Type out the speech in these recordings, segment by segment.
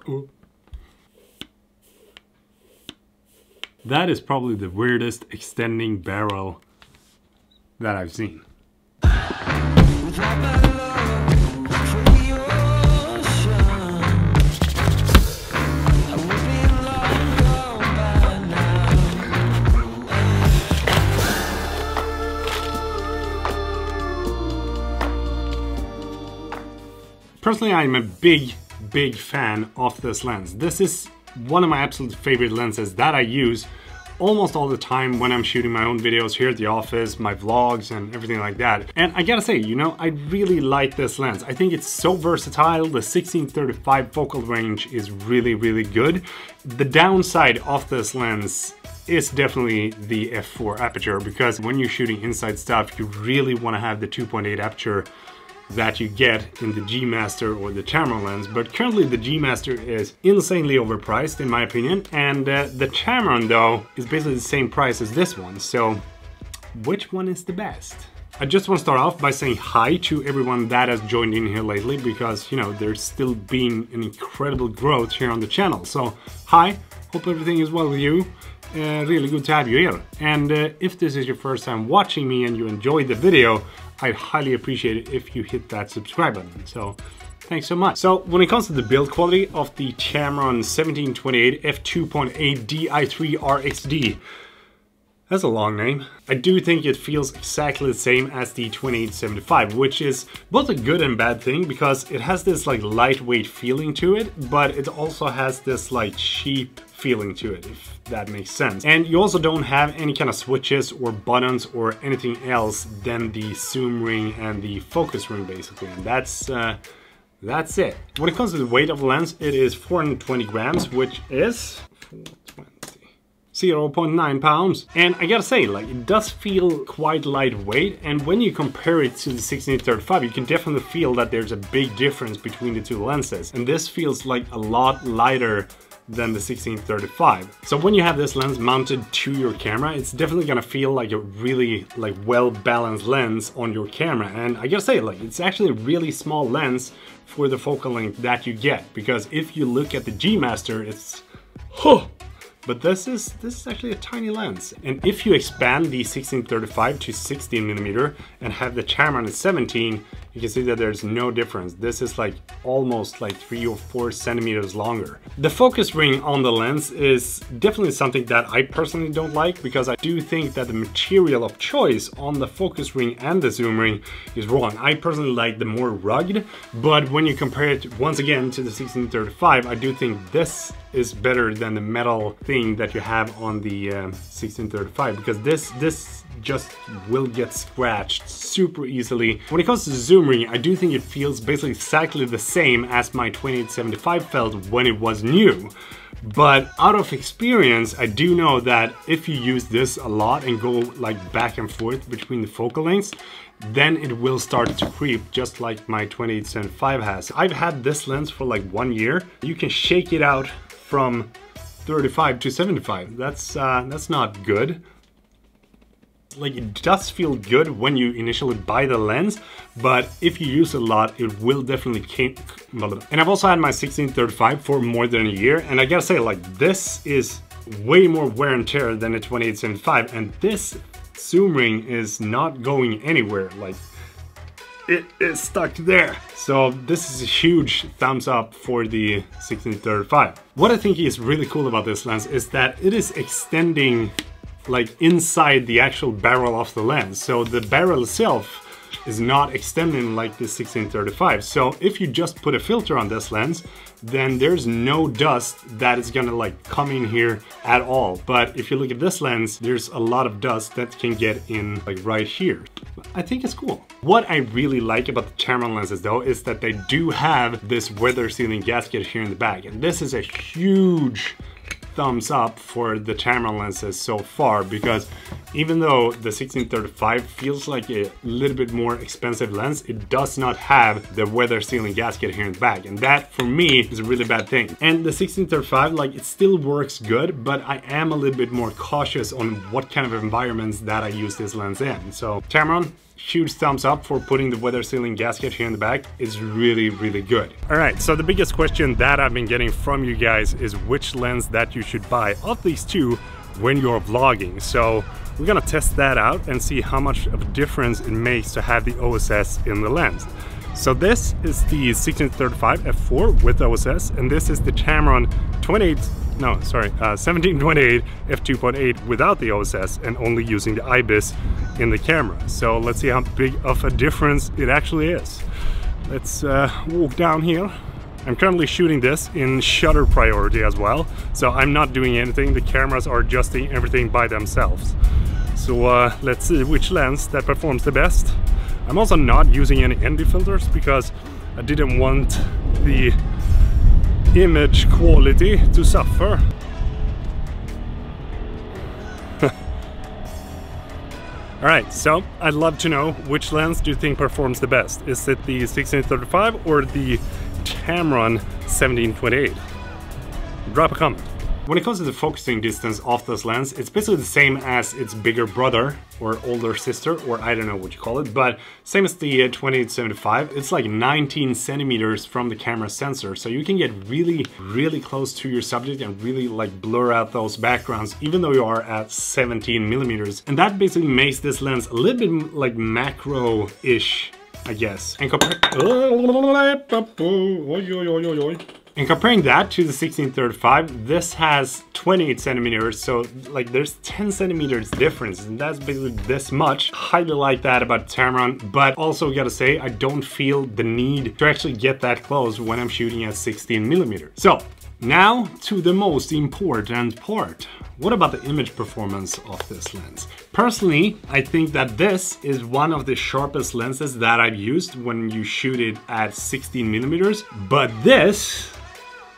Ooh. That is probably the weirdest extending barrel that I've seen. Personally, I'm a big fan of this lens. This is one of my absolute favorite lenses that I use almost all the time when I'm shooting my own videos here at the office, my vlogs and everything like that. And I gotta say, you know, I really like this lens. I think it's so versatile. The 16-35 focal range is really good. The downside of this lens is definitely the f4 aperture, because when you're shooting inside stuff, you really want to have the 2.8 aperture that you get in the G Master or the Tamron lens. But currently the G Master is insanely overpriced in my opinion, and the Tamron though is basically the same price as this one. So which one is the best? I just want to start off by saying hi to everyone that has joined in here lately, because you know there's still been an incredible growth here on the channel. So hi, hope everything is well with you. Really good to have you here. And if this is your first time watching me and you enjoyed the video, I'd highly appreciate it if you hit that subscribe button. So thanks so much. So when it comes to the build quality of the Tamron 17-28 f2.8 Di3 RXD, that's a long name. I do think it feels exactly the same as the 28-75, which is both a good and bad thing, because it has this like lightweight feeling to it, but it also has this like cheap feeling to it, if that makes sense. And you also don't have any kind of switches or buttons or anything else than the zoom ring and the focus ring basically, and that's it. When it comes to the weight of the lens, it is 420 grams, which is 0.9 pounds. And I gotta say, like, it does feel quite lightweight, and when you compare it to the 16-35, you can definitely feel that there's a big difference between the two lenses, and this feels like a lot lighter than the 16-35. So when you have this lens mounted to your camera, it's definitely gonna feel like a really like well-balanced lens on your camera. And I gotta say, like, it's actually a really small lens for the focal length that you get, because if you look at the G Master, it's but this is actually a tiny lens. And if you expand the 16-35 to 16mm and have the Tamron at 17, you can see that there's no difference. This is like almost like 3 or 4 centimeters longer. The focus ring on the lens is definitely something that I personally don't like, because I do think that the material of choice on the focus ring and the zoom ring is wrong. I personally like the more rugged, but when you compare it once again to the 16-35, I do think this is better than the metal thing that you have on the 16-35, because this just will get scratched super easily. When it comes to the zoom ring, I do think it feels basically exactly the same as my 28-75 felt when it was new. But out of experience, I do know that if you use this a lot and go like back and forth between the focal lengths, then it will start to creep, just like my 28-75 has. I've had this lens for like 1 year. You can shake it out from 35 to 75. That's not good. Like, it does feel good when you initially buy the lens, but if you use it a lot, it will definitely and I've also had my 16-35 for more than a year, and I gotta say, like, this is way more wear and tear than a 28-75, and this zoom ring is not going anywhere. Like, it is stuck there. So this is a huge thumbs up for the 16-35. What I think is really cool about this lens is that it is extending like inside the actual barrel of the lens. So the barrel itself is not extending like the 16-35. So if you just put a filter on this lens, then there's no dust that is gonna like come in here at all. But if you look at this lens, there's a lot of dust that can get in like right here. I think it's cool. What I really like about the Tamron lenses though is that they do have this weather sealing gasket here in the back, and this is a huge thumbs up for the Tamron lenses so far, because even though the 16-35 feels like a little bit more expensive lens, it does not have the weather sealing gasket here in the back, and that for me is a really bad thing. And the 16-35, like, it still works good, but I am a little bit more cautious on what kind of environments that I use this lens in. So Tamron, huge thumbs up for putting the weather sealing gasket here in the back. It's really, really good. All right, so the biggest question that I've been getting from you guys is which lens that you should buy of these two when you're vlogging. So we're gonna test that out and see how much of a difference it makes to have the OSS in the lens. So this is the 16-35 f4 with OSS, and this is the Tamron 17-28 f2.8 without the OSS and only using the IBIS in the camera. So let's see how big of a difference it actually is. Let's walk down here. I'm currently shooting this in shutter priority as well, so I'm not doing anything. The cameras are adjusting everything by themselves. So let's see which lens that performs the best. I'm also not using any ND filters because I didn't want the image quality to suffer. Alright, so I'd love to know which lens do you think performs the best? Is it the 16-35 or the Tamron 17-28? Drop a comment. When it comes to the focusing distance of this lens, it's basically the same as its bigger brother or older sister, or I don't know what you call it, but same as the 28-75, it's like 19 centimeters from the camera sensor, so you can get really, really close to your subject and really like blur out those backgrounds, even though you are at 17 millimeters. And that basically makes this lens a little bit like macro-ish, I guess. And comparing that to the 16-35, this has 28 centimeters, so like there's 10 centimeters difference, and that's basically this much. Highly like that about Tamron, but also gotta say, I don't feel the need to actually get that close when I'm shooting at 16 millimeters. So, now to the most important part. What about the image performance of this lens? Personally, I think that this is one of the sharpest lenses that I've used when you shoot it at 16 millimeters, but this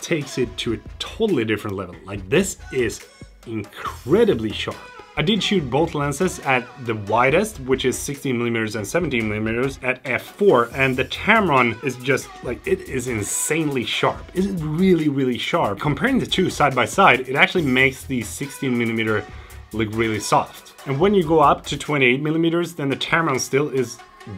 takes it to a totally different level. Like, this is incredibly sharp. I did shoot both lenses at the widest, which is 16 millimeters and 17 millimeters at f4, and the Tamron is just like, it is insanely sharp. It is really, really sharp. Comparing the two side by side, it actually makes the 16 millimeter look really soft. And when you go up to 28 millimeters, then the Tamron still is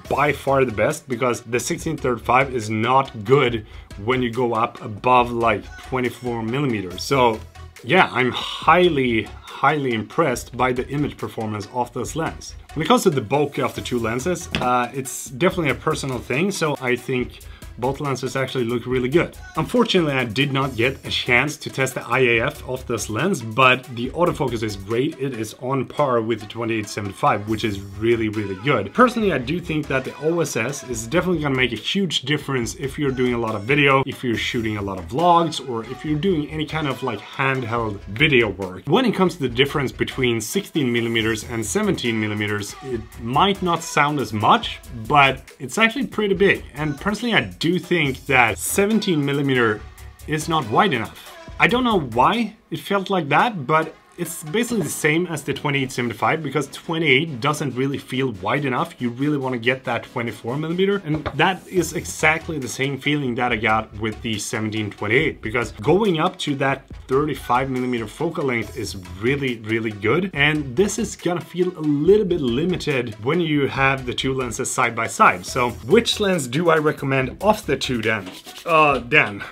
by far the best, because the 16-35 is not good when you go up above like 24 millimeters. So yeah, I'm highly impressed by the image performance of this lens. When it comes to the bokeh of the two lenses, it's definitely a personal thing, so I think both lenses actually look really good. Unfortunately, I did not get a chance to test the IAF of this lens, but the autofocus is great. It is on par with the 28-75, which is really, really good. Personally, I do think that the OSS is definitely gonna make a huge difference if you're doing a lot of video, if you're shooting a lot of vlogs, or if you're doing any kind of like handheld video work. When it comes to the difference between 16 millimeters and 17 millimeters, it might not sound as much, but it's actually pretty big. And personally, I do think that 17 millimeter is not wide enough. I don't know why it felt like that, but it's basically the same as the 28-75, because 28 doesn't really feel wide enough. You really want to get that 24 millimeter, and that is exactly the same feeling that I got with the 17-28, because going up to that 35 millimeter focal length is really, really good, and this is gonna feel a little bit limited when you have the two lenses side by side. So which lens do I recommend of the two, Dan?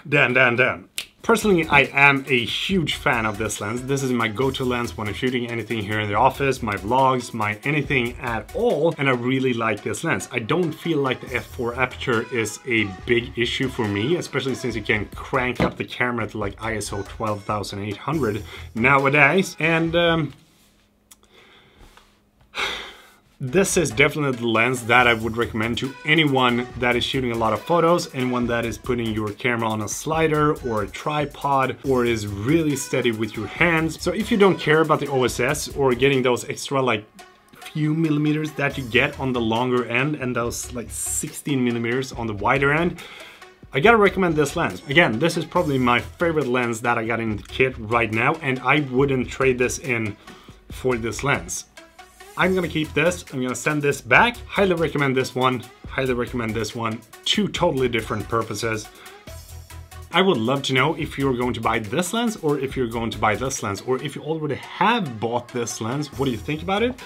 Dan. Personally, I am a huge fan of this lens. This is my go-to lens when I'm shooting anything here in the office, my vlogs, my anything at all, and I really like this lens. I don't feel like the f4 aperture is a big issue for me, especially since you can crank up the camera to like ISO 12,800 nowadays, and this is definitely the lens that I would recommend to anyone that is shooting a lot of photos, anyone that is putting your camera on a slider or a tripod, or is really steady with your hands. So if you don't care about the OSS or getting those extra like few millimeters that you get on the longer end and those like 16 millimeters on the wider end, I gotta recommend this lens. Again, this is probably my favorite lens that I got in the kit right now, and I wouldn't trade this in for this lens. I'm gonna keep this, I'm gonna send this back. Highly recommend this one, highly recommend this one. Two totally different purposes. I would love to know if you're going to buy this lens, or if you're going to buy this lens, or if you already have bought this lens, what do you think about it?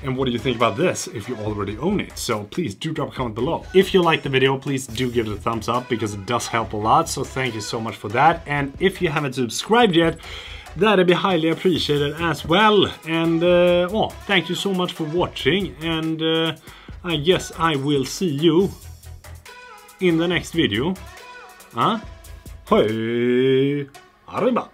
And what do you think about this if you already own it? So please do drop a comment below. If you like the video, please do give it a thumbs up because it does help a lot. So thank you so much for that. And if you haven't subscribed yet, that'd be highly appreciated as well. And oh, thank you so much for watching. And I guess I will see you in the next video. Hej! Arriba!